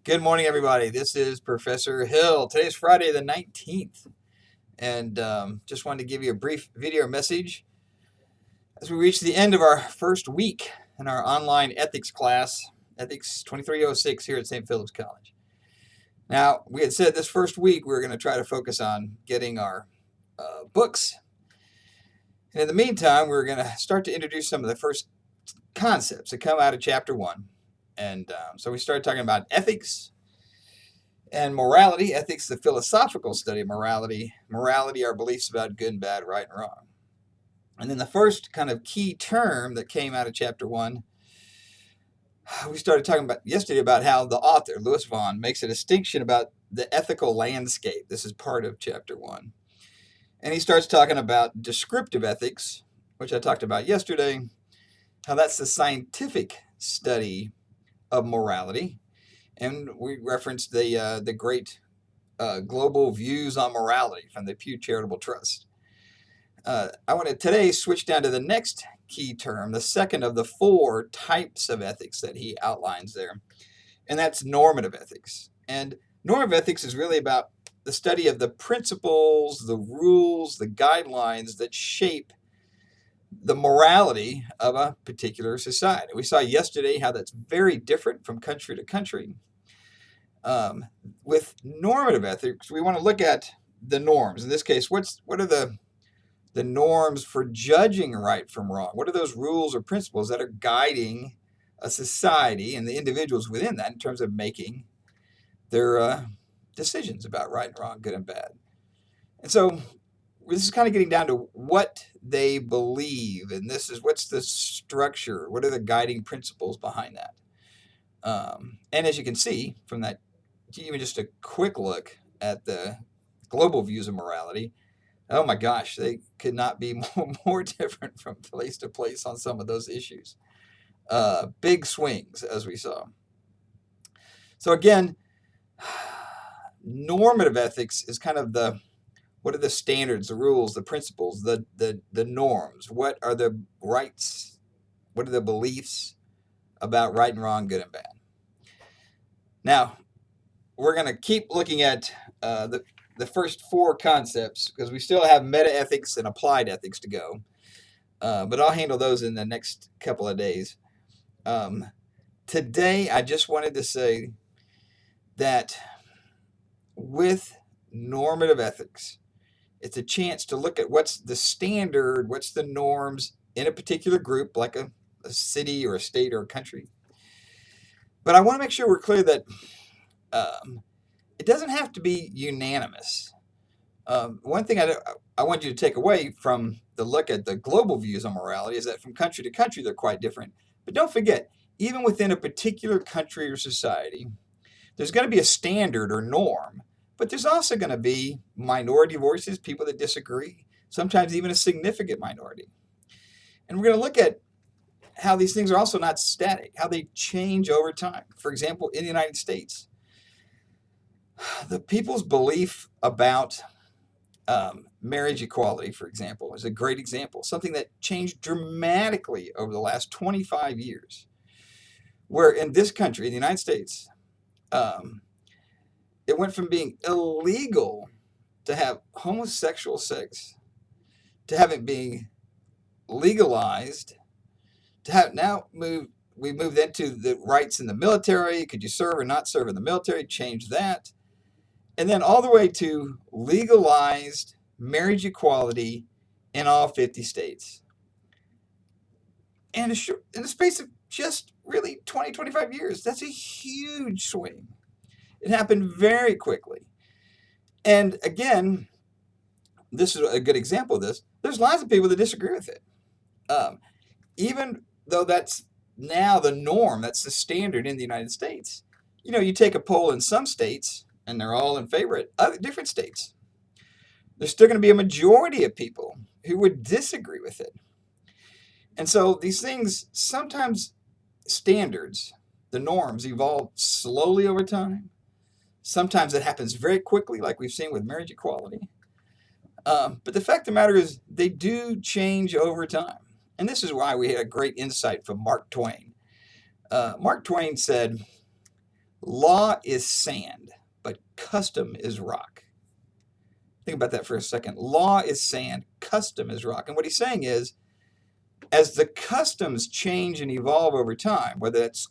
Good morning, everybody. This is Professor Hill. Today's Friday the 19th, and just wanted to give you a brief video message as we reach the end of our first week in our online ethics class, Ethics 2306 here at St. Philip's College. Now, we had said this first week we were going to try to focus on getting our books. And in the meantime, we're going to start to introduce some of the first concepts that come out of Chapter 1. And so we started talking about ethics and morality. Ethics, the philosophical study of morality. Morality, our beliefs about good and bad, right and wrong. And then the first kind of key term that came out of Chapter 1, we started talking about yesterday about how the author, Louis Vaughan, makes a distinction about the ethical landscape. This is part of Chapter 1. And he starts talking about descriptive ethics, which I talked about yesterday, how that's the scientific study of morality. And we referenced the great global views on morality from the Pew Charitable Trust. I want to today switch down to the next key term, the second of the four types of ethics that he outlines there, and that's normative ethics. And normative ethics is really about the study of the principles, the rules, the guidelines that shape the morality of a particular society. We saw yesterday how that's very different from country to country. With normative ethics, we want to look at the norms. In this case, what are the norms for judging right from wrong? What are those rules or principles that are guiding a society and the individuals within that in terms of making their decisions about right and wrong, good and bad? And so this is kind of getting down to what they believe, and this is what's the structure, what are the guiding principles behind that. And as you can see from that, even just a quick look at the global views of morality, oh my gosh, they could not be more different from place to place on some of those issues. Big swings, as we saw. So again, normative ethics is kind of what are the standards, the rules, the principles, the norms? What are the rights? What are the beliefs about right and wrong, good and bad? Now, we're going to keep looking at the first four concepts because we still have meta ethics and applied ethics to go. But I'll handle those in the next couple of days. Today, I just wanted to say that with normative ethics, it's a chance to look at what's the standard, what's the norms in a particular group, like a city or a state or a country. But I want to make sure we're clear that it doesn't have to be unanimous. One thing I want you to take away from the look at the global views on morality is that from country to country, they're quite different. But don't forget, even within a particular country or society, there's going to be a standard or norm, but there's also going to be minority voices, people that disagree, sometimes even a significant minority. And we're going to look at how these things are also not static, how they change over time. For example, in the United States, the people's belief about marriage equality, for example, is a great example, something that changed dramatically over the last 25 years, where in this country, in the United States, it went from being illegal to have homosexual sex to have it being legalized, to have now we moved into the rights in the military. Could you serve or not serve in the military? Change that. And then all the way to legalized marriage equality in all 50 states. And in the space of just really 20, 25 years, that's a huge swing. It happened very quickly. And again, this is a good example of this. There's lots of people that disagree with it. Even though that's now the norm, that's the standard in the United States. You take a poll in some states, and they're all in favor of other different states. There's still going to be a majority of people who would disagree with it. And so these things, sometimes standards, the norms, evolve slowly over time. Sometimes it happens very quickly, like we've seen with marriage equality. But the fact of the matter is, they do change over time. And this is why we had a great insight from Mark Twain. Mark Twain said, Law is sand, but custom is rock. Think about that for a second. Law is sand, custom is rock. And what he's saying is, as the customs change and evolve over time, whether it's,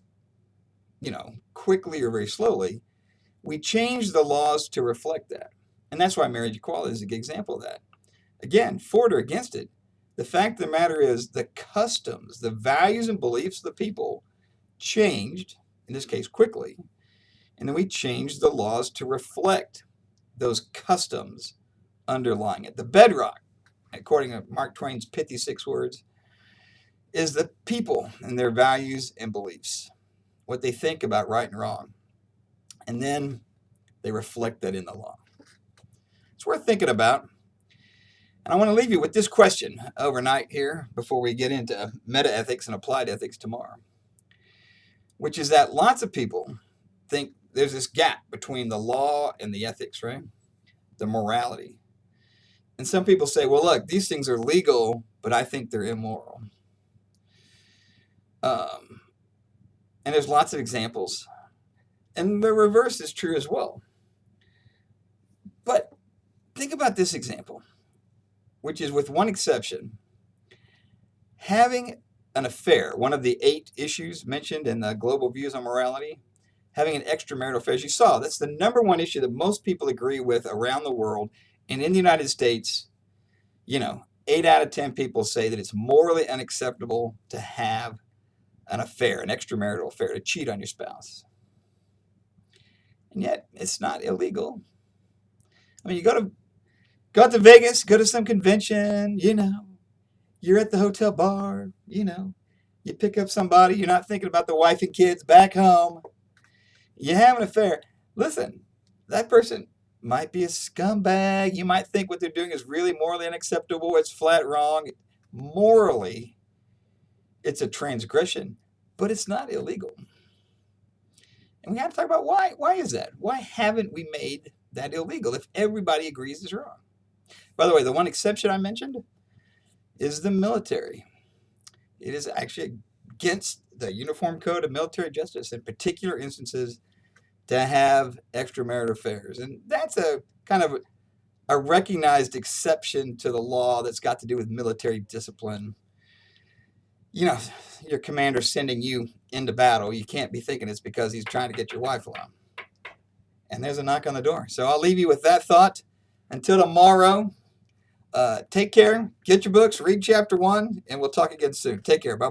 quickly or very slowly, we change the laws to reflect that. And that's why marriage equality is a good example of that. Again, for it or against it, the fact of the matter is the customs, the values and beliefs of the people changed, in this case quickly, and then we changed the laws to reflect those customs underlying it. The bedrock, according to Mark Twain's pithy 6 words, is the people and their values and beliefs, what they think about right and wrong. And then they reflect that in the law. It's worth thinking about. And I want to leave you with this question overnight here before we get into meta ethics and applied ethics tomorrow, which is that lots of people think there's this gap between the law and the ethics, right? The morality. And some people say, well, look, these things are legal, but I think they're immoral. And there's lots of examples. And the reverse is true as well. But think about this example, which is, with one exception, having an affair, one of the 8 issues mentioned in the global views on morality, having an extramarital affair, as you saw, that's the number one issue that most people agree with around the world. And in the United States, 8 out of 10 people say that it's morally unacceptable to have an affair, an extramarital affair, to cheat on your spouse. And yet, it's not illegal. I mean, you go out to Vegas, go to some convention, you're at the hotel bar, you pick up somebody, you're not thinking about the wife and kids back home, you have an affair. Listen, that person might be a scumbag. You might think what they're doing is really morally unacceptable. It's flat wrong. Morally, it's a transgression, but it's not illegal. And we have to talk about why. Why is that? Why haven't we made that illegal if everybody agrees it's wrong? By the way, the one exception I mentioned is the military. It is actually against the Uniform Code of Military Justice in particular instances to have extramarital affairs. And that's a kind of a recognized exception to the law that's got to do with military discipline. Your commander sending you into battle, you can't be thinking it's because he's trying to get your wife along. And there's a knock on the door. So I'll leave you with that thought. Until tomorrow, take care, get your books, read chapter 1, and we'll talk again soon. Take care. Bye-bye.